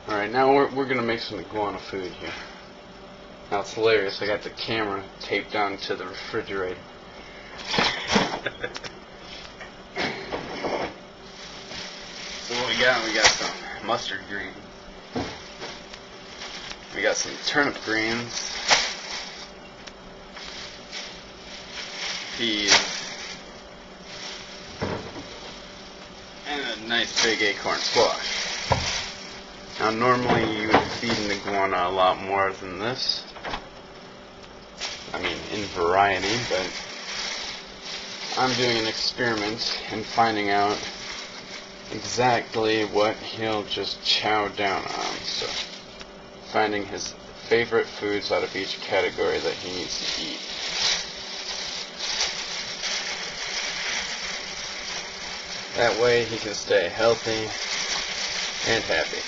Alright, now we're gonna make some iguana food here. Now it's hilarious, I got the camera taped down to the refrigerator. So what we got some mustard green. We got some turnip greens. Peas. And a nice big acorn squash. Now normally you would feed an iguana a lot more than this. I mean in variety, but I'm doing an experiment and finding out exactly what he'll just chow down on. So finding his favorite foods out of each category that he needs to eat. That way he can stay healthy and happy.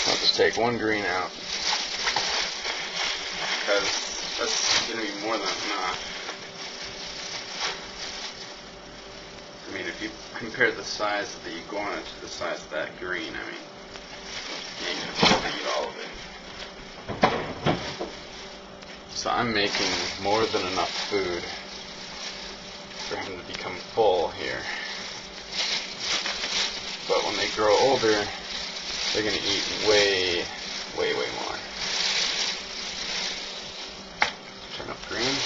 I'll just take one green out because that's going to be more than enough. I mean, if you compare the size of the iguana to the size of that green, I mean, you ain't going to be able to eat all of it. So I'm making more than enough food for him to become full here. But when they grow older, they're going to eat way more. Turnip green.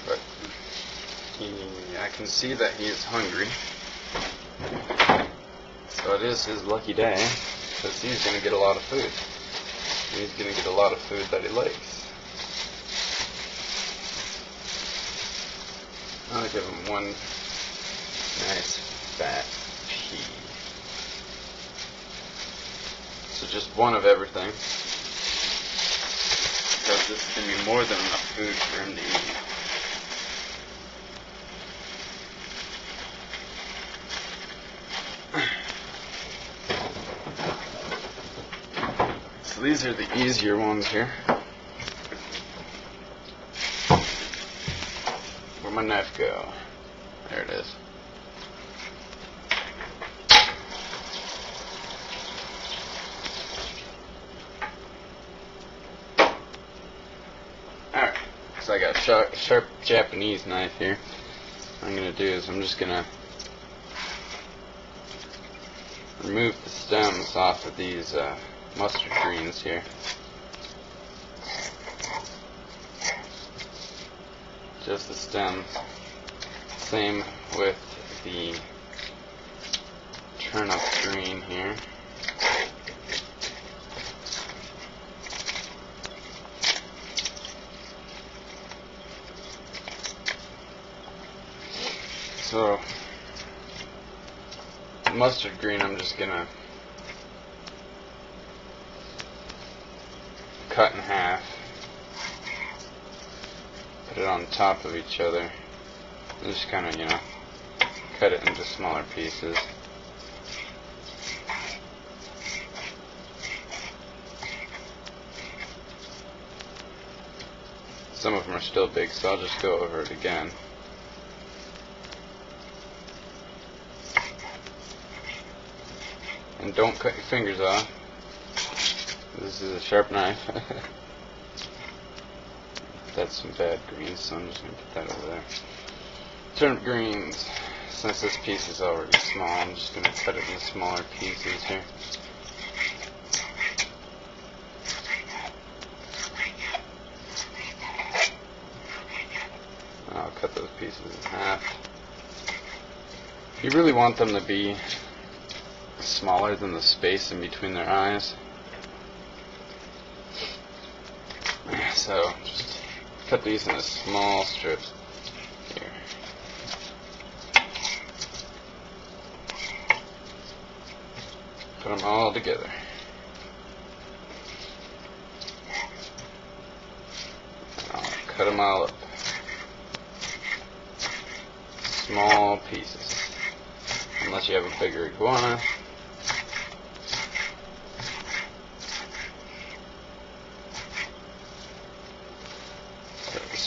But I can see that he is hungry. So it is his lucky day, because he's going to get a lot of food. And he's going to get a lot of food that he likes. I'll give him one nice fat pea. So just one of everything. Because this is going to be more than enough food for him to eat. So these are the easier ones here. Where'd my knife go? There it is. Alright, so I got a sharp Japanese knife here. What I'm going to do is I'm just going to remove the stems off of these mustard greens here. Just the stems. Same with the turnip green here. So mustard green I'm just gonna cut in half. Put it on top of each other and just kind of, cut it into smaller pieces. Some of them are still big, so I'll just go over it again. And don't cut your fingers off. This is a sharp knife. That's some bad greens, so I'm just going to put that over there. Turnip greens. Since this piece is already small, I'm just going to cut it into smaller pieces here. I'll cut those pieces in half. You really want them to be smaller than the space in between their eyes. So just cut these into small strips here. Put them all together. And I'll cut them all up. Small pieces. Unless you have a bigger iguana.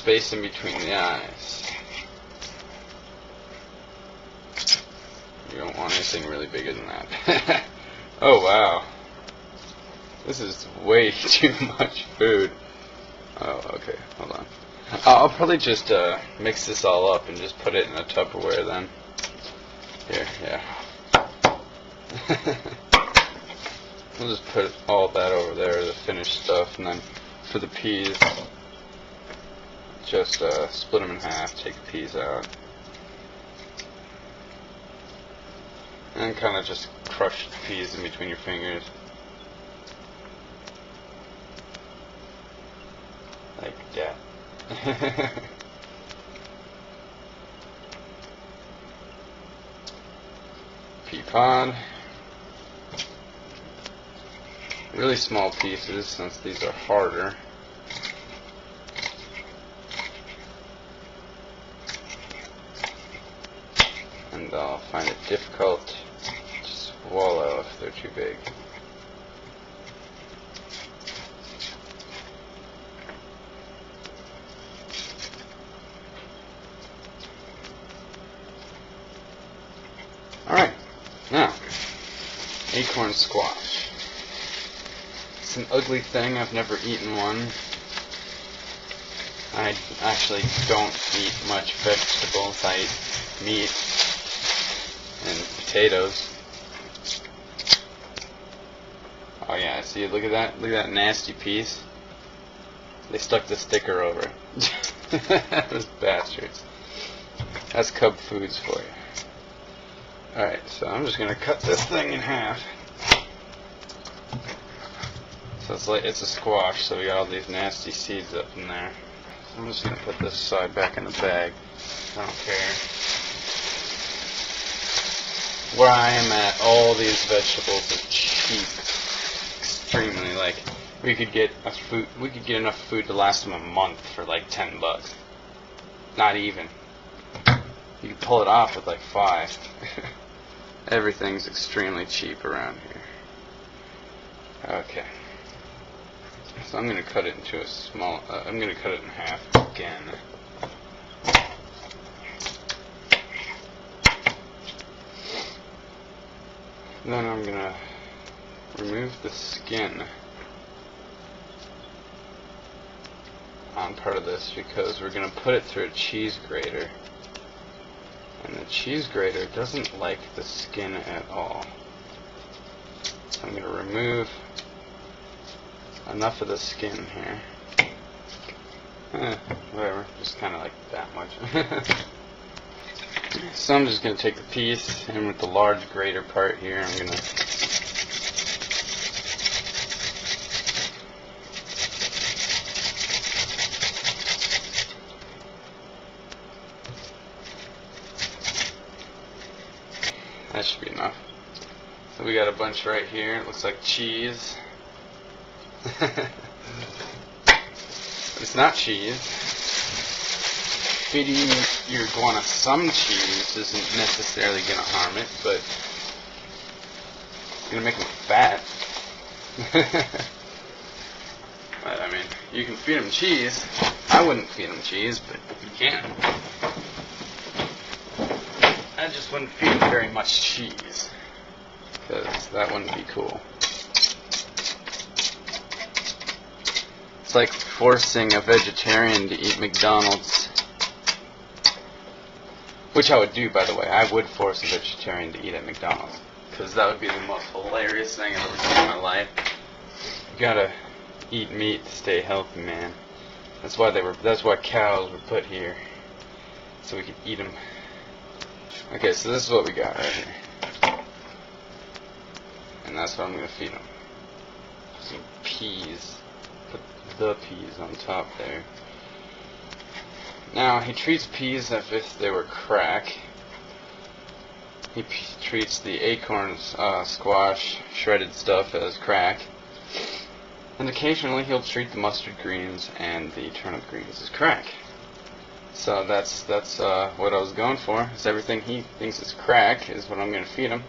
space in between the eyes. You don't want anything really bigger than that. Oh wow. This is way too much food. Oh, okay, hold on. I'll probably just mix this all up and just put it in a Tupperware then. Here, yeah. We'll just put all that over there, the finished stuff, and then for the peas, just split them in half, take the peas out, and kind of just crush the peas in between your fingers. Like that. Pea pod. Really small pieces since these are harder. And I'll find it difficult to swallow if they're too big. Alright, now, acorn squash. It's an ugly thing, I've never eaten one. I actually don't eat much vegetables, I eat meat and potatoes. Oh yeah, see, look at that nasty piece. They stuck the sticker over it. Those bastards. That's Cub Foods for you. Alright, so I'm just going to cut this thing in half. So it's a squash, so we got all these nasty seeds up in there. So I'm just going to put this side back in the bag. I don't care. Where I am at, all these vegetables are cheap. Extremely. Like, we could get enough food to last them a month for like $10. Not even. You can pull it off with like 5. Everything's extremely cheap around here. Okay. So I'm going to cut it into a small, I'm going to cut it in half again. Then I'm going to remove the skin on part of this because we're going to put it through a cheese grater. And the cheese grater doesn't like the skin at all. So I'm going to remove enough of the skin here. Whatever, just kind of like that much. So I'm just going to take the piece, and with the large grater part here, I'm going to that should be enough. So we got a bunch right here. It looks like cheese. It's not cheese. Feeding your iguana some cheese isn't necessarily going to harm it, but it's going to make them fat. But I mean, you can feed them cheese. I wouldn't feed them cheese, but you can. I just wouldn't feed them very much cheese, because that wouldn't be cool. It's like forcing a vegetarian to eat McDonald's. Which I would do, by the way. I would force a vegetarian to eat at McDonald's. Because that would be the most hilarious thing I've ever seen in my life. You gotta eat meat to stay healthy, man. That's why cows were put here. So we could eat them. Okay, so this is what we got right here. And that's what I'm gonna feed them. Some peas. Put the peas on top there. Now, he treats peas as if they were crack. He treats the acorns, squash, shredded stuff as crack. And occasionally he'll treat the mustard greens and the turnip greens as crack. So that's what I was going for. Is everything he thinks is crack is what I'm going to feed him.